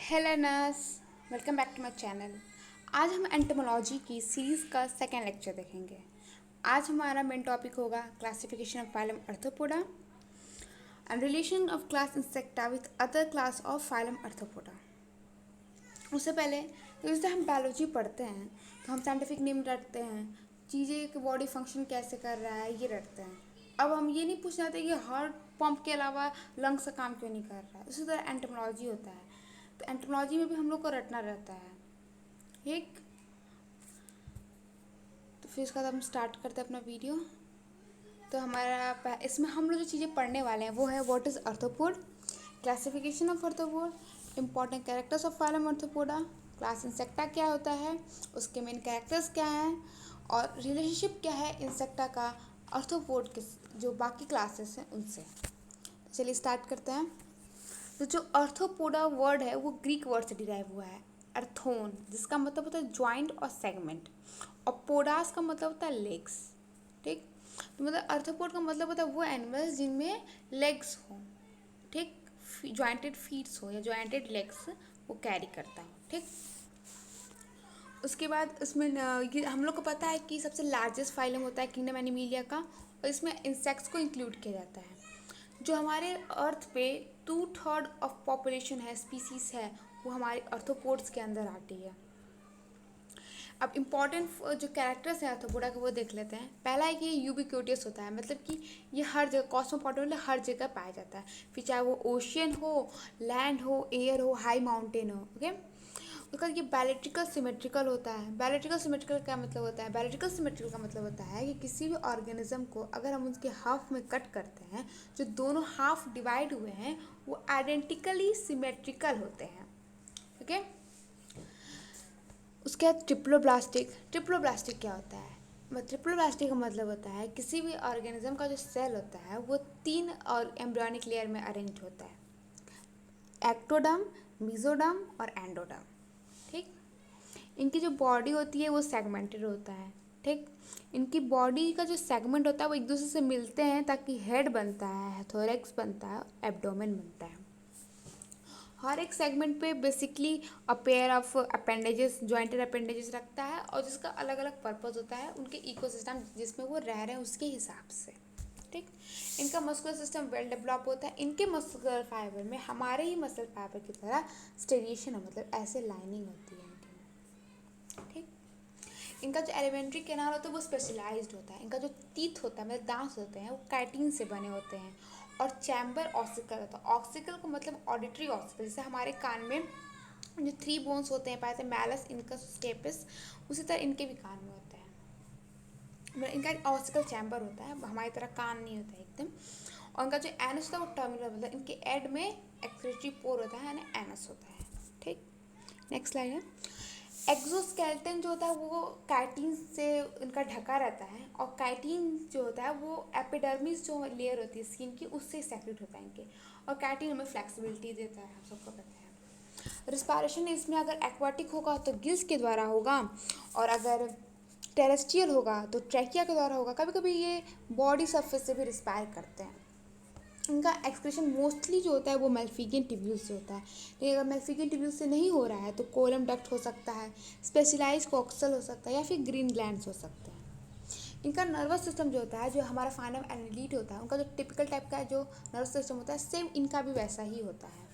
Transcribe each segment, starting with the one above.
Hello nurse, welcome back to my channel. आज हम entomology की सीरीज़ का सेकेंड लेक्चर देखेंगे। आज हमारा मेन टॉपिक होगा classification of phylum arthropoda and relation of class insecta with other class of phylum arthropoda. उससे पहले तो जैसे हम बायोलॉजी पढ़ते हैं तो हम साइंटिफिक नेम रटते हैं, चीज़ें का बॉडी फंक्शन कैसे कर रहा है ये रटते हैं। अब हम ये नहीं पूछना चाहते कि हार्ट पंप के अलावा लंग्स का काम क्यों नहीं कर रहा है। उसी तरह एंटोमोलॉजी होता है, तो एंटोमोलॉजी में भी हम लोग को रटना रहता है। ठीक, तो फिर इसके बाद हम स्टार्ट करते हैं अपना वीडियो। तो हमारा इसमें हम लोग जो चीज़ें पढ़ने वाले हैं वो है what is arthropod, classification of arthropod, important characters of phylum arthropoda, class insecta क्या होता है, उसके मेन कैरेक्टर्स क्या हैं, और रिलेशनशिप क्या है इंसेक्टा का आर्थ्रोपोड के जो बाकी क्लासेस हैं उनसे। चलिए स्टार्ट करते हैं। तो जो आर्थ्रोपोडा वर्ड है वो ग्रीक वर्ड से डिराइव हुआ है, अर्थोन, जिसका मतलब होता है ज्वाइंट और सेगमेंट, और पोडास का मतलब होता है लेग्स। ठीक, तो मतलब आर्थ्रोपोड का मतलब होता है वो एनिमल्स जिनमें लेग्स हो, ठीक, ज्वाइंटेड फीट्स हो या ज्वाइंटेड लेग्स वो कैरी करता हो। ठीक, उसके बाद इसमें ये हम लोग को पता है कि सबसे लार्जेस्ट फाइलम होता है किंगडम एनिमिलिया का, और इसमें इंसेक्ट्स को इंक्लूड किया जाता है। जो हमारे अर्थ पे 2/3 ऑफ पॉपुलेशन है, स्पीसीज है, वो हमारे आर्थ्रोपोड्स के अंदर आती है। अब इम्पॉर्टेंट जो कैरेक्टर्स हैं आर्थ्रोपोडा के वो देख लेते हैं। पहला है कि ये यूबिक्यूटियस होता है, मतलब कि ये हर जगह कॉस्मोपॉलिटन हर जगह पाया जाता है, फिर चाहे वो ओशियन हो, लैंड हो, एयर हो, हाई माउंटेन हो। ओके, उसका ये बैलेट्रिकल सिमेट्रिकल होता है। बैलेट्रिकल सिमेट्रिकल क्या मतलब होता है? बैलेट्रिकल सिमेट्रिकल का मतलब होता है कि किसी भी ऑर्गेनिज्म को अगर हम उसके हाफ में कट करते हैं, जो दोनों हाफ डिवाइड हुए हैं वो आइडेंटिकली सिमेट्रिकल होते हैं। ओके, उसके बाद ट्रिप्लोब्लास्टिक। ट्रिप्लोब्लास्टिक क्या होता है? ट्रिप्लोब्लास्टिक का मतलब होता है किसी भी ऑर्गेनिज्म का जो सेल होता है वो 3 और एम्ब्रियोनिक लेयर में अरेंज होता है, एक्टोडर्म, मेसोडर्म और एंडोडर्म। ठीक, इनकी जो बॉडी होती है वो सेगमेंटेड होता है। ठीक, इनकी बॉडी का जो सेगमेंट होता है वो एक दूसरे से मिलते हैं ताकि हेड बनता है, थोरैक्स बनता है, एब्डोमेन बनता है। हर एक सेगमेंट पे basically a pair of appendages, jointed appendages रखता है, और जिसका अलग अलग पर्पस होता है उनके इकोसिस्टम जिसमें वो रह रहे हैं उसके हिसाब से। ठीक, इनका मस्कुलर सिस्टम वेल डेवलप होता है। इनके मस्कुलर फाइबर में हमारे ही मसल फाइबर की तरह स्टेरिएशन है, मतलब ऐसे लाइनिंग होती है इनके में। ठीक, इनका जो एलिमेंट्री कैनाल होता है वो स्पेशलाइज्ड होता है। इनका जो टीथ होता है, मतलब दांत होते हैं, वो काइटिन से बने होते हैं, और चैम्बर ऑसिकल होता है। ऑक्सिकल को मतलब ऑडिटरी ऑसिकल, जैसे हमारे कान में जो 3 बोन्स होते हैं पाए मैलस, इनकस, स्टेपिस, उसी तरह इनके भी कान में होते हैं। मतलब इनका ऑसिकल चैम्बर होता है, हमारी तरह कान नहीं होता है एकदम। और इनका जो एनस होता है वो टर्मिनल, मतलब इनके एड में एक्सक्रीटरी पोर होता है यानी एनस होता है। ठीक, नेक्स्ट लाइन है। एक्सोस्केलेटन जो होता है वो काइटिन से इनका ढका रहता है, और काइटिन जो होता है वो एपिडर्मिस जो लेयर होती है स्किन की उससे सेक्रेट होता है इनके, और काइटिन हमें फ्लेक्सिबिलिटी देता है, हम सबको पता है। रिस्पायरेशन इसमें अगर एक्वाटिक होगा तो गिल्स के द्वारा होगा, और अगर टेरेस्ट्रियल होगा तो ट्रैकिया के द्वारा होगा। कभी कभी ये बॉडी सरफेस से भी रिस्पायर करते हैं। इनका एक्सक्रीशन मोस्टली जो होता है वो मेल्फिगियन ट्यूब्यूल्स से होता है, लेकिन अगर मेल्फिगियन ट्यूब्यूल्स से नहीं हो रहा है तो कोलम डक्ट हो सकता है, स्पेशलाइज कोक्सल हो सकता है, या फिर ग्रीन ग्लैंड्स हो सकते हैं। इनका नर्वस सिस्टम जो होता है, जो हमारा फाइनम एनालिट होता है, उनका जो टिपिकल टाइप का जो नर्वस सिस्टम होता है सेम इनका भी वैसा ही होता है,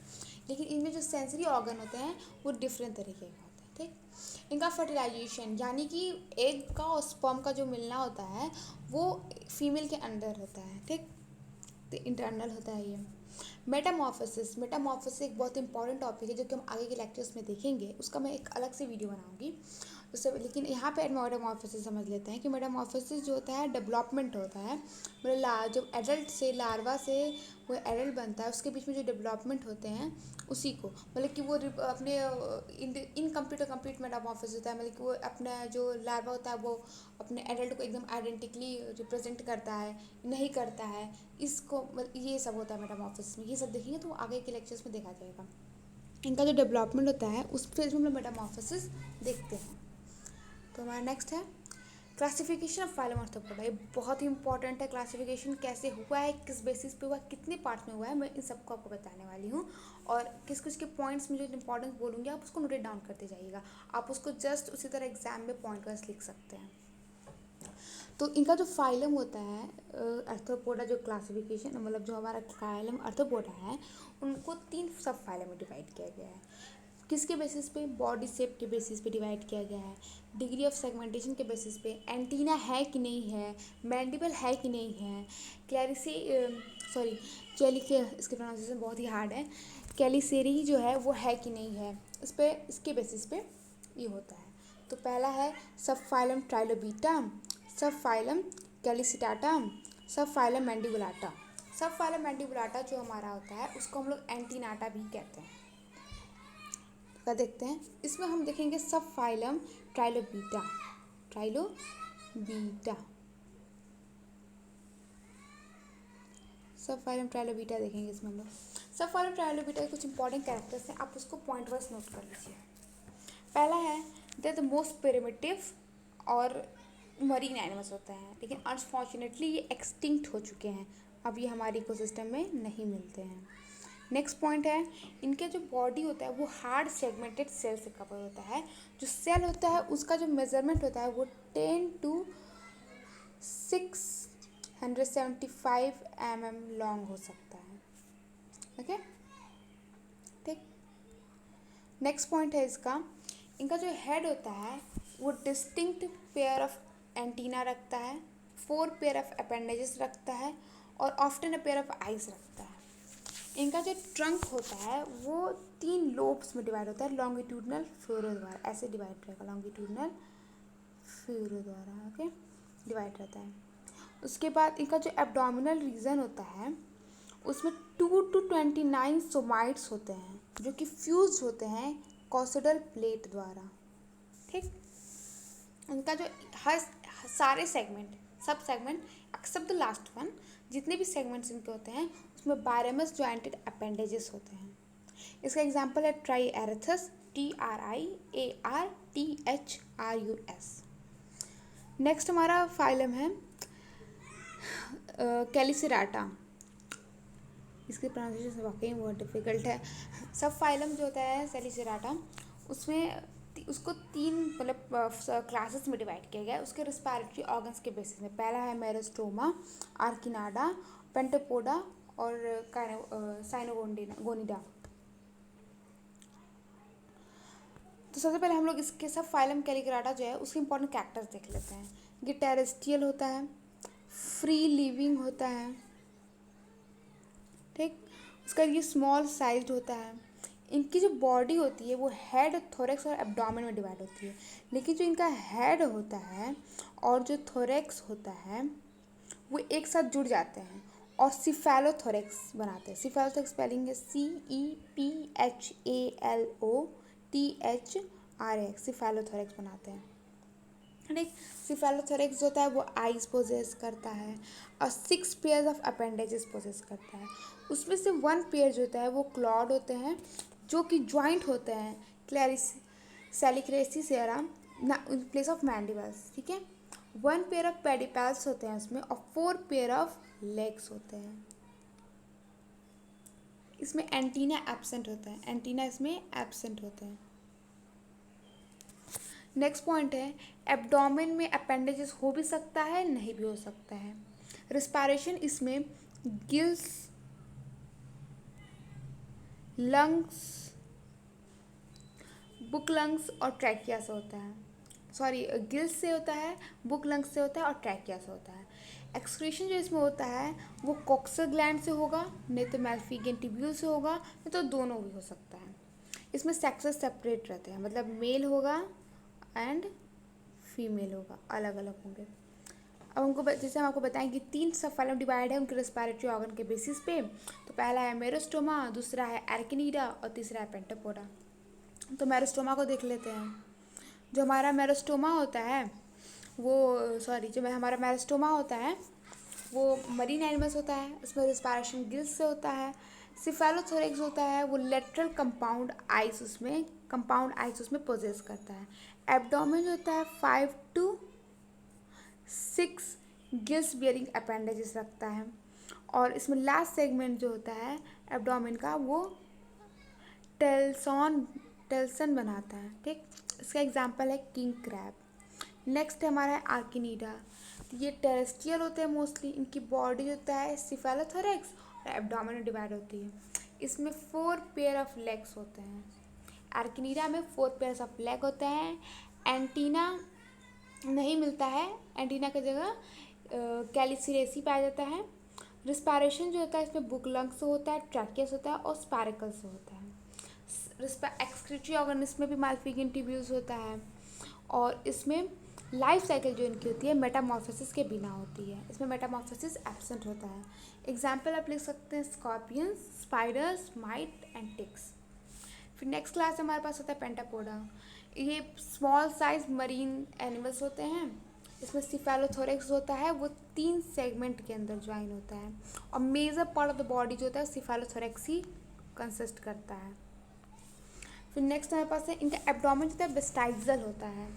लेकिन इनमें जो सेंसरी ऑर्गन होते हैं वो डिफरेंट तरीके के होते हैं। ठीक, इनका फर्टिलाइजेशन यानी कि एग का और स्पर्म का जो मिलना होता है वो फीमेल के अंदर होता है। ठीक, तो इंटरनल होता है ये। मेटामॉर्फोसिस, मेटामॉर्फोसिस एक बहुत इंपॉर्टेंट टॉपिक है जो कि हम आगे के लेक्चर्स में देखेंगे, उसका मैं एक अलग से वीडियो बनाऊंगी उससे। लेकिन यहाँ पे मेटामॉर्फोसिस समझ लेते हैं कि मेटामॉर्फोसिस जो होता है डेवलपमेंट होता है, मतलब जब एडल्ट से लार्वा से वो एडल्ट बनता है उसके बीच में जो डेवलपमेंट होते हैं उसी को, मतलब कि वो अपने इनकम्प्लीट और कम्प्लीट मेटामॉर्फोसिस होता है, मतलब कि वो अपना जो लार्वा होता है वो अपने एडल्ट को एकदम आइडेंटिकली रिप्रेजेंट करता है, नहीं करता है, इसको ये सब होता है मेटामॉर्फोसिस में। ये सब देखेंगे तो आगे के लेक्चर्स में देखा जाएगा। इनका जो डेवलपमेंट होता है उस फेज में हम लोग मेटामॉर्फोसिस देखते हैं। तो हमारा नेक्स्ट है क्लासिफिकेशन ऑफ फाइलम आर्थ्रोपोडा, ये बहुत ही इंपॉर्टेंट है। क्लासिफिकेशन कैसे हुआ है, किस बेसिस पे हुआ, कितने पार्ट्स में हुआ है, मैं इन सबको आपको बताने वाली हूँ। और किस किस के पॉइंट्स में जो इंपॉर्टेंस बोलूँगी आप उसको नोट डाउन करते जाइएगा। आप उसको जस्ट उसी तरह एग्जाम में पॉइंट वाइज लिख सकते हैं। तो इनका जो फाइलम होता है आर्थ्रोपोडा, जो क्लासिफिकेशन मतलब जो हमारा फाइलम आर्थ्रोपोडा है, उनको 3 सब फाइलम में डिवाइड किया गया है। किसके बेसिस पे? बॉडी शेप के बेसिस पे डिवाइड किया गया है, डिग्री ऑफ सेगमेंटेशन के बेसिस पे, एंटीना है कि नहीं है, मैंडिबल है कि नहीं है, क्लैरिसी सॉरी चेलिके, इसके प्रोनाउंसिएशन बहुत ही हार्ड है, कैलिसेरी जो है वो है कि नहीं है, इस पे इसके बेसिस पे ये होता है। तो पहला है सब फाइलम ट्राइलोबीटा, सब फाइलम कैलिसिटाटा, सब फाइलम मैंडिबुलाटा। सब फाइलम मैंडिबुलाटा जो हमारा होता है उसको हम लोग एंटीनाटा भी कहते हैं। क्या देखते हैं इसमें, हम देखेंगे सब फाइलम ट्राइलोबीटा, ट्राइलोबीटा, सब फाइलम ट्राइलोबीटा देखेंगे इसमें हम लोग। सब फाइलम ट्राइलोबीटा के कुछ इंपॉर्टेंट कैरेक्टर्स हैं, आप उसको पॉइंट वाइज नोट कर लीजिए। पहला है दे द मोस्ट प्रिमिटिव और मरीन एनिमल्स होते हैं, लेकिन अनफॉर्चुनेटली ये एक्सटिंक्ट हो चुके हैं, अब ये हमारे इकोसिस्टम में नहीं मिलते हैं। नेक्स्ट पॉइंट है इनके जो बॉडी होता है वो हार्ड सेगमेंटेड सेल से कवर होता है। जो सेल होता है उसका जो मेजरमेंट होता है वो 10 to 675 mm लॉन्ग हो सकता है। ओके, ठीक। नेक्स्ट पॉइंट है इसका, इनका जो हेड होता है वो डिस्टिंक्ट पेयर ऑफ एंटीना रखता है, 4 पेयर ऑफ अपेंडेजेस रखता है और often a pair of eyes रखता है। इनका जो ट्रंक होता है वो 3 लोब्स में डिवाइड होता है, लॉन्गिट्यूडनल फ्लोरो द्वारा, ऐसे डिवाइड रहेगा, लॉन्गिट्यूडनल फ्लोरो द्वारा, ओके, डिवाइड रहता है। उसके बाद इनका जो एब्डोमिनल रीजन होता है उसमें 2 to 29 सोमाइट्स होते हैं जो कि फ्यूज होते हैं कॉसिडल प्लेट द्वारा, ठीक। इनका जो हर सारे सेगमेंट, सब segment except the last one, जितने भी सेगमेंट्स इनके होते हैं उसमें बायरमस जॉइंटेड अपेंडेजेस होते हैं। इसका एग्जांपल है ट्राईएरेथस, TRIARTHRUS। नेक्स्ट हमारा फाइलम है कैलिसिराटा, इसकी प्रोनाउंसिएशन वाकई बहुत डिफिकल्ट है। सब फाइलम जो होता है कैलिसिराटा, उसमें उसको 3 मतलब क्लासेस में डिवाइड किया गया है उसके रिस्पायरेटरी ऑर्गन्स के बेसिस में। पहला है मेरिस्टोमा, आर्किनाडा, पेंटोपोडा और साइनोगोनिडा। तो सबसे पहले हम लोग इसके सब फाइलम कैलिसिराटा जो है उसके इंपॉर्टेंट कैरेक्टर्स देख लेते हैं। ये टेरेस्ट्रियल होता है, फ्री लिविंग होता है, ठीक। उसका ये स्मॉल साइज होता है। इनकी जो बॉडी होती है वो हेड, थोरेक्स और एब्डोमेन में डिवाइड होती है, लेकिन जो इनका हेड होता है और जो थोरेक्स होता है वो एक साथ जुड़ जाते हैं और सिफेलोथोरेक्स बनाते हैं। सिफेलोथोरेक्स स्पेलिंग है CEPHALOTHRAX, सिफेलोथोरेक्स बनाते हैं, ठीक। सिफेलोथोरेक्स जो होता है वो आइज पोजेस करता है और 6 पेयर्स ऑफ अपेंडेजेस पोजेस करता है। उसमें से 1 पेयर जो होता है वो क्लॉड होते हैं जो कि ज्वाइंट होते हैं, क्लैरिस सेलिक्रेसी सेरा इन प्लेस ऑफ मैंडिबल्स, ठीक है। 1 पेयर ऑफ पेडिपल्स होते हैं उसमें और 4 पेयर ऑफ लेग्स होते हैं। इसमें एंटीना एब्सेंट होता है, एंटीना इसमें एब्सेंट होते हैं। नेक्स्ट पॉइंट है एब्डोमेन में अपेंडेजेस हो भी सकता है, नहीं भी हो सकता है। रिस्पायरेशन इसमें गिल्स, लंग्स, बुक लंग्स और ट्रैकिया से होता है, सॉरी गिल्स से होता है, बुक लंग्स से होता है और ट्रैकिया से होता है। एक्सक्रीशन जो इसमें होता है वो कॉक्सर ग्लैंड से होगा, नहीं तो मैल्फिगियन ट्यूब्यूल से होगा, नहीं तो दोनों भी हो सकता है। इसमें सेक्सेस सेपरेट रहते हैं, मतलब मेल होगा एंड फीमेल होगा, अलग अलग होंगे। अब उनको जैसे हम आपको बताएं कि 3 सब फाइलम डिवाइड है उनके रेस्पिरेटरी ऑर्गन के बेसिस पे। तो पहला है मेरिस्टोमा, दूसरा है आर्किनीडा और तीसरा है पेंटोपोडा। तो मेरिस्टोमा को देख लेते हैं। जो हमारा मेरिस्टोमा होता है वो जो हमारा मेरिस्टोमा होता है वो मरीन एनिमल्स होता है, उसमें रिस्पायरेशन गिल्स से होता है। सिफेलोथोरेक्स होता है वो लेटरल कंपाउंड आइस उसमें पोजेस करता है। एब्डोमेन होता है 5 to 6 गिल्स बियरिंग अपेंडेजेस रखता है। और इसमें लास्ट सेगमेंट जो होता है एब्डोमेन का वो टेल्सन बनाता है। ठीक, इसका एग्जांपल है किंग क्रैब। नेक्स्ट हमारा है आर्किनीडा। ये टेरेस्ट्रियल होते हैं मोस्टली। इनकी बॉडी होता है सिफेलोथोरैक्स और एब्डोमेन में डिवाइड होती है। इसमें 4 पेयर ऑफ लेग्स होते हैं। आर्किनीडा में 4 पेयर ऑफ लेग होते हैं। एंटीना नहीं मिलता है, एंटीना की जगह कैलिसिरेसी पाया जाता है। रिस्पायरेशन जो होता है इसमें बुक लंग से होता है, ट्रैकिया से होता है और स्पायरिकल से होता है। एक्सक्रीटरी ऑर्गन में भी माल्फिगियन ट्यूब्यूल्स होता है। और इसमें लाइफ साइकिल जो इनकी होती है मेटामॉर्फोसिस के बिना होती है। इसमें मेटामॉर्फोसिस एब्सेंट होता है। एग्जाम्पल आप लिख सकते हैं scorpions, spiders, mite and ticks. फिर नेक्स्ट क्लास हमारे पास होता है पेंटापोडा। ये स्मॉल साइज मरीन एनिमल्स होते हैं। इसमें सिफेलोथोरैक्स होता है, वो 3 सेगमेंट के अंदर ज्वाइन होता है। और major part of the body जो होता है सिफेलोथोरैक्स ही कंसिस्ट करता है। फिर नेक्स्ट हमारे पास है इनका एब्डोमेन होता है वेस्टाइजल होता है।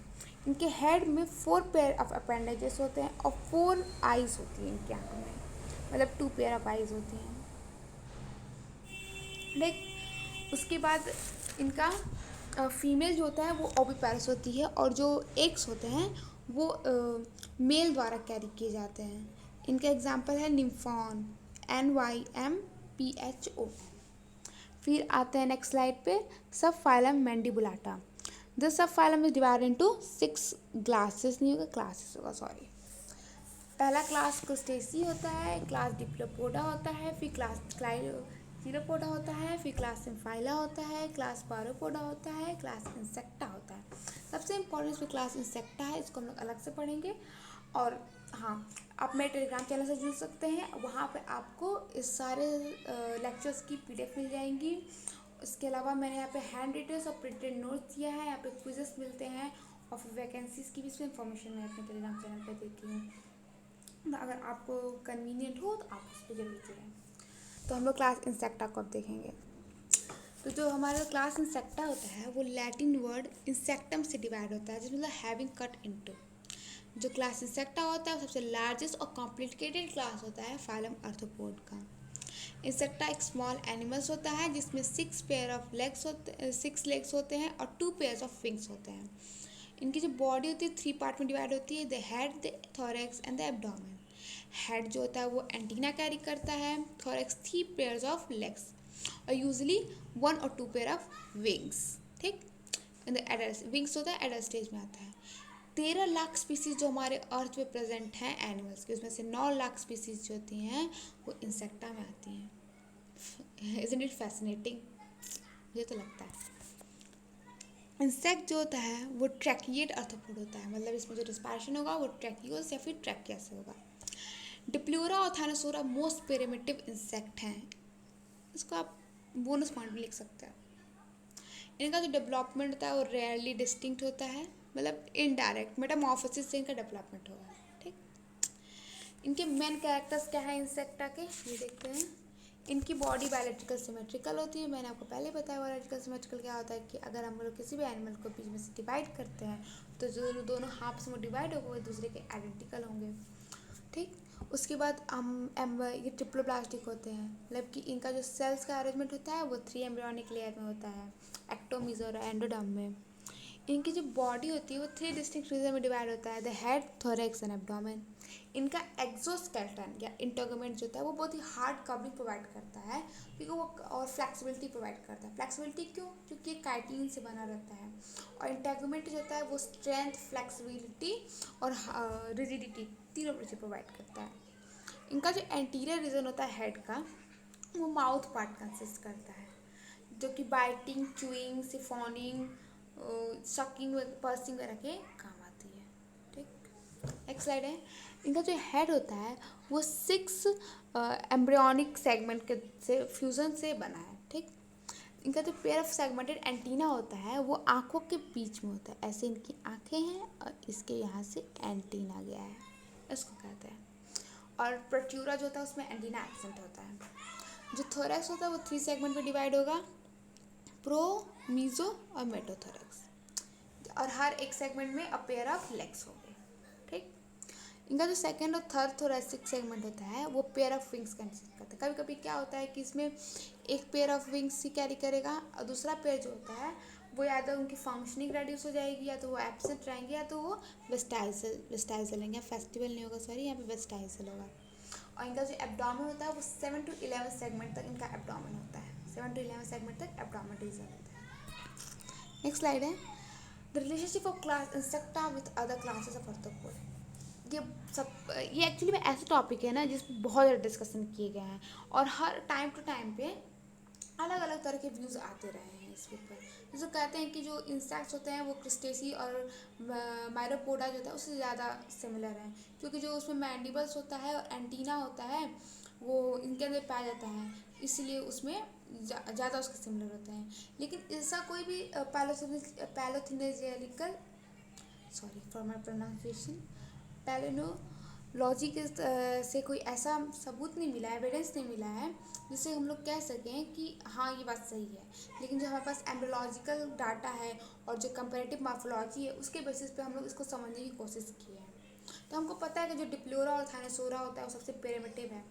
इनके हेड में 4 पेयर ऑफ अपेंडेजेस होते हैं और 4 आइज होती हैं इनकी आंखों में, मतलब 2 पेयर ऑफ आइज होती हैं। नेक्स्ट उसके बाद इनका फीमेल जो होता है वो ओविपेरस होती है और जो एग्स होते हैं वो मेल द्वारा कैरी किए जाते हैं। इनका एग्जांपल है निम्फॉन, NYMPHO। फिर आते हैं नेक्स्ट स्लाइड पे सब फाइलम मैंडिबुलाटा। दिस सब phylum is divided into 6 classes, नहीं होगा क्लासेस होगा, सॉरी। पहला क्लास क्रुस्टेसी होता है, क्लास डिप्लोपोडा होता है, फिर क्लास क्लाइरोपोडा होता है, फिर क्लास सिम्फाइला होता है, क्लास पारोपोडा होता है, क्लास इंसेक्टा होता है। सबसे इम्पोर्टेंट इसमें क्लास इंसेक्टा है, इसको हम लोग अलग से पढ़ेंगे। और हाँ, आप मेरे टेलीग्राम चैनल से जुड़ सकते हैं, वहाँ पे आपको इस सारे लेक्चर्स की PDF मिल जाएंगी। इसके अलावा मैंने यहाँ पे हैंड रिटन्स और प्रिंटेड नोट्स दिया है, यहाँ पे क्विजेस मिलते हैं और फिर वैकेंसीज़ की भी इसमें इन्फॉर्मेशन मैं अपने टेलीग्राम चैनल पर देती हूँ। अगर आपको कन्वीनियंट हो तो आप उस पर जरूर जुड़ें। तो हम लोग क्लास इंसेक्टा को अब देखेंगे। तो जो हमारा क्लास इंसेक्टा होता है वो लैटिन वर्ड इंसेक्टम से डिवाइड होता है, जिसमें हैविंग कट इनटू। जो क्लास इंसेक्टा होता है वो सबसे लार्जेस्ट और कॉम्प्लिकेटेड क्लास होता है फाइलम आर्थ्रोपोड का। इंसेक्टा एक स्मॉल एनिमल्स होता है जिसमें 6 पेयर ऑफ लेग्स होते 6 लेग्स होते हैं और 2 पेयर्स ऑफ विंग्स होते हैं। इनकी जो बॉडी होती है 3 पार्ट में डिवाइड होती है, the head, the thorax and the abdomen. Head जो होता है वो एंटीना कैरी करता है, थोरैक्स 3 पेयर्स ऑफ लेग्स और यूजली 1 और 2 पेयर ऑफ विंग्स। ठीक, विंग्स होता है एडल्ट स्टेज में आता है। 13 लाख स्पीसीज जो हमारे अर्थ पे प्रेजेंट हैं एनिमल्स के, उसमें से 9 लाख स्पीसीज जो होती हैं वो इंसेक्टा में आती हैं। Isn't it fascinating? मुझे तो लगता है। इंसेक्ट जो होता है वो ट्रैकिएट आर्थ्रोपोड होता है, मतलब इसमें जो रिस्पायरेशन होगा वो ट्रैकियोस या फिर ट्रैकिया से होगा। डिप्लूरा और थानोसोरा मोस्ट प्रिमिटिव इंसेक्ट हैं, इसको आप बोनस पॉइंट भी लिख सकते हैं। इनका जो डेवलपमेंट होता है वो रेयरली डिस्टिंक्ट होता है, मतलब इनडायरेक्ट मेटामॉर्फोसिस से इनका डेवलपमेंट होगा। ठीक, इनके मेन कैरेक्टर्स क्या है इंसेक्टा के, ये देखते हैं। इनकी बॉडी बायोलॉजिकल सिमेट्रिकल होती है। मैंने आपको पहले बताया बायोलॉजिकल सिमेट्रिकल क्या होता है कि अगर हम लोग किसी भी एनिमल को बीच में से डिवाइड करते हैं तो जो दोनों हाफ्स में डिवाइड होंगे वो एक दूसरे के आइडेंटिकल होंगे। ठीक, उसके बाद हम ये ट्रिप्लोप्लास्टिक होते हैं, मतलब कि इनका जो सेल्स का अरेंजमेंट होता है वो 3 एम्ब्रियोनिक लेयर में होता है, एक्टोमीजर और एंडोडर्म में। इनकी जो बॉडी होती है वो 3 डिस्टिंक्ट रीजन में डिवाइड होता है, the head, thorax and abdomen. इनका एक्सोस्केलेटन या इंटेगुमेंट जो होता है वो बहुत ही हार्ड कवरिंग प्रोवाइड करता है, क्योंकि वो और फ्लेक्सिबिलिटी प्रोवाइड करता है। फ्लेक्सिबिलिटी क्यों? क्योंकि ये काइटिन से बना रहता है। और इंटेगुमेंट जो होता है वो स्ट्रेंथ, फ्लेक्सिबिलिटी और रिजिडिटी तीनों से प्रोवाइड करता है। इनका जो एंटीरियर रीजन होता है हेड का वो माउथ पार्ट कंसिस्ट करता है, जो कि biting, chewing, siphoning, sucking, pursuing वगैरह के काम आती है। ठीक, नेक्स्ट स्लाइड है। इनका जो हेड होता है वो 6 एम्ब्रियोनिक सेगमेंट के से फ्यूजन से बना है। ठीक, इनका जो पेयर ऑफ सेगमेंटेड एंटीना होता है वो आंखों के बीच में होता है, ऐसे इनकी आंखें हैं और इसके यहाँ से एंटीना गया है, इसको कहते हैं। और प्रोट्यूरा जो होता है उसमें एंटीना एब्सेंट होता है। जो थोरैक्स होता है वो 3 सेगमेंट में डिवाइड होगा, प्रो, मीजो और मेटोथोरैक्स, और हर एक सेगमेंट में अ पेयर ऑफ लेग्स होंगे। ठीक, इनका जो सेकंड और थर्ड थोरेसिक सेगमेंट होता है वो पेयर ऑफ विंग्स कंसिस्ट करता है। कभी कभी क्या होता है कि इसमें एक pair of wings he carry करेगा और दूसरा पेयर जो होता है वो या तो उनकी फंक्शनिंग रेड्यूस हो जाएगी, या तो वो एब्सेंट रहेंगे, या तो वो वेस्टाइजल लेंगे। फेस्टिवल नहीं होगा, सॉरी, यहाँ पे वेस्टाइजल होगा। और इनका जो एब्डोमेन होता है वो 7 to 11 सेगमेंट तक इनका एब्डोमेन होता है। 7 to 11 सेगमेंट तक एब्डोमेन रीजन होता है। नेक्स्ट स्लाइड है the relationship of class insecta with other classes of arthropod. ये ये एक्चुअली में ऐसा टॉपिक है ना जिसमें बहुत ज़्यादा डिस्कशन किए गए हैं और हर टाइम टू टाइम पे अलग अलग तरह के व्यूज़ आते रहे हैं इस पर। जैसे कहते हैं कि जो इंसेक्ट्स होते हैं वो क्रिस्टेसी और माइरोपोडा जो होता है उससे ज़्यादा सिमिलर है, क्योंकि जो उसमें मैंडिबल्स होता है और एंटीना होता है वो इनके अंदर पाया जाता है, इसलिए उसमें ज़्यादा उसके सिमिलर होते हैं। लेकिन ऐसा कोई भी पैलोथिनेजिकल, sorry for my pronunciation, palynology के से कोई ऐसा सबूत नहीं मिला है, एविडेंस नहीं मिला है जिससे हम लोग कह सकें कि हाँ ये बात सही है। लेकिन जो हमारे पास एम्ब्रियोलॉजिकल डाटा है और जो कंपैरेटिव मॉर्फोलॉजी है उसके बेसिस पे हम लोग इसको समझने की कोशिश की है। तो हमको पता है कि जो डिप्लोरा और थाइनोसोरा होता है वो सबसे प्रिमिटिव है।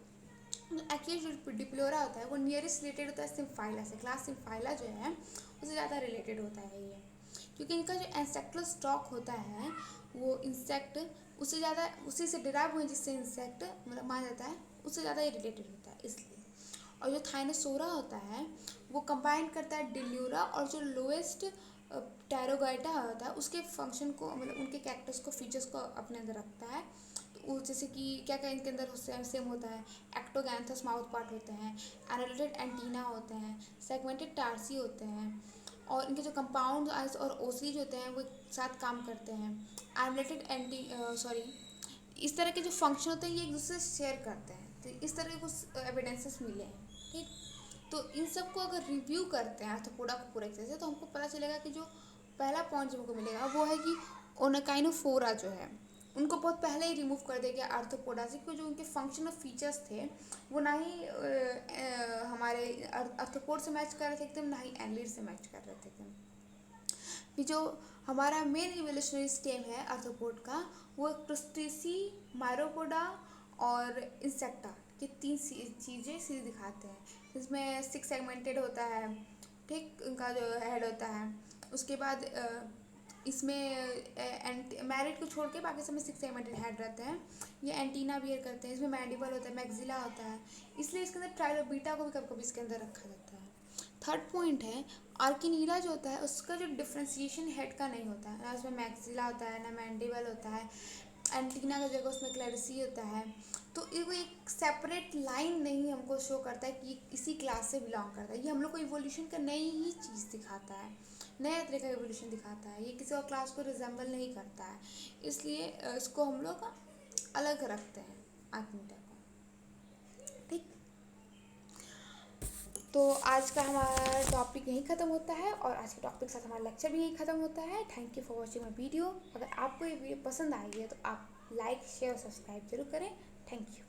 एक्चुअली जो डिप्लोरा होता है वो नियरेस्ट रिलेटेड होता है सिम्फाइला से। क्लास सिम्फाइला जो है उससे ज़्यादा रिलेटेड होता है ये, क्योंकि इनका जो एंसेक्टल स्टॉक होता है वो इंसेक्ट उससे ज़्यादा उसी से डिराइव हुए जिससे इंसेक्ट मतलब माना जाता है उससे ज़्यादा ये रिलेटेड होता है इसलिए। और जो थाइनोसोरा होता है वो कंबाइन करता है डिल्यूरा और जो लोएस्ट टैरोगाइटा होता है उसके फंक्शन को मतलब उनके कैरेक्टर्स को फीचर्स को अपने अंदर रखता है। तो जैसे कि क्या क्या इनके अंदर सेम होता है, एक्टोगैंथस माउथ पार्ट होते हैं, एनालिटेड एंटीना होते हैं, सेगमेंटेड टार्सी होते हैं, और इनके जो कंपाउंड आइस और ओसीज होते हैं वो एक साथ काम करते हैं। एनालिटेड इस तरह के जो फंक्शन होते हैं ये एक दूसरे से शेयर करते हैं। तो इस तरह के कुछ एविडेंसेस मिले हैं, ठीक। तो इन सब को अगर रिव्यू करते हैं आर्थ्रोपोडा को पूरे तरह से तो हमको पता चलेगा कि जो पहला पॉइंट जो हमको मिलेगा वो है कि ओनाकाइनोफोरा जो है उनको बहुत पहले ही रिमूव कर दिया गया आर्थ्रोपोडा से, क्योंकि जो उनके फंक्शनल फीचर्स थे वो ना ही हमारे आर्थ्रोपोड से मैच कर रहे थे एकदम, ना ही एनलिड से मैच कर रहे थे एकदम। भी जो हमारा मेन इवोल्यूशनरी स्टेम है आर्थ्रोपोड का वो क्रिस्टेसी, माइरोपोडा और इंसेक्टा ये तीन चीज़ें सीधे दिखाते हैं। इसमें 6 सेगमेंटेड होता है, ठीक, उनका जो हेड होता है। उसके बाद इसमें मैरिड को छोड़ के बाकी सब में 6 सेगमेंटेड हेड रहते हैं। ये एंटीना बियर करते हैं, इसमें मैंडिबल होता है, मैक्सिला होता है, इसलिए इसके अंदर ट्राइलोबीटा को भी कभी कभी इसके अंदर रखा जाता है। थर्ड पॉइंट है आर्किनीला जो होता है उसका जो डिफ्रेंसिएशन हेड का नहीं होता है, ना उसमें मैक्सिला होता है ना मैंडिबल होता है, एंटीना की जगह उसमें क्लेरिसी होता है। तो ये कोई एक सेपरेट लाइन नहीं हमको शो करता है कि ये इसी क्लास से बिलोंग करता है। ये हम लोग को इवोल्यूशन का नई ही चीज़ दिखाता है, नया तरह का इवोल्यूशन दिखाता है, ये किसी और क्लास को रिजेंबल नहीं करता है, इसलिए इसको हम लोग अलग रखते हैं आर्किनीटा को, ठीक। तो आज का हमारा टॉपिक यहीं ख़त्म होता है और आज के टॉपिक के साथ हमारा लेक्चर भी यहीं ख़त्म होता है। Thank you for watching my video. अगर आपको ये वीडियो पसंद आई है तो आप लाइक शेयर और सब्सक्राइब जरूर करें। Thank you.